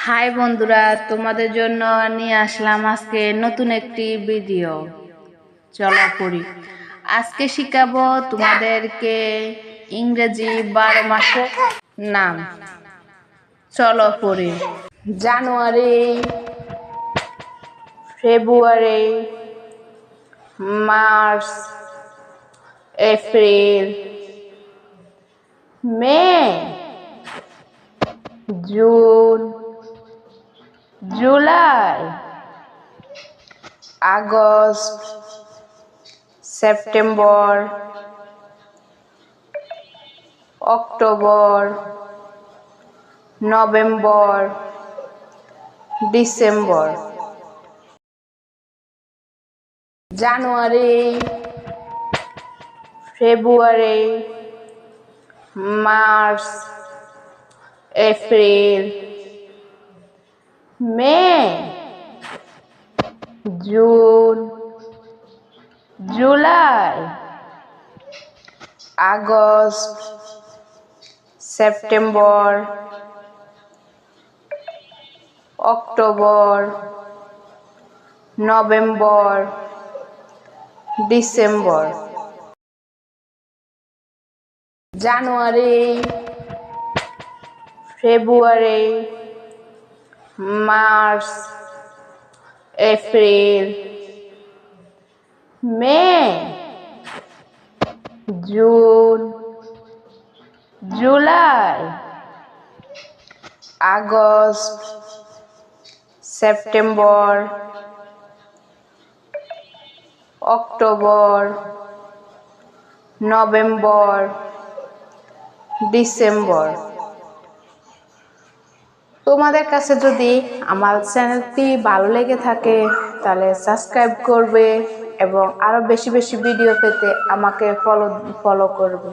High বন্ধুরা, তোমাদের জন্য নিয়ে আসলাম আজকে নতুন একটি ভিডিও। চলো পড়ি। আজকে শিখাবো তোমাদেরকে ইংরেজি 12 মাসের নাম। চলো পড়ি। January, February, March, April, May, June, July, August, September, October, November, December. January, February, March, April, May, June, July, August, September, October, November, December. January, February, March, April, May, June, July, August, September, October, November, December. তোমাদের কাছে যদি আমার চ্যানেলটি ভালো লেগে থাকে তাহলে subscribe করবে এবং আরো বেশি বেশি ভিডিও পেতে আমাকে ফলো করবে।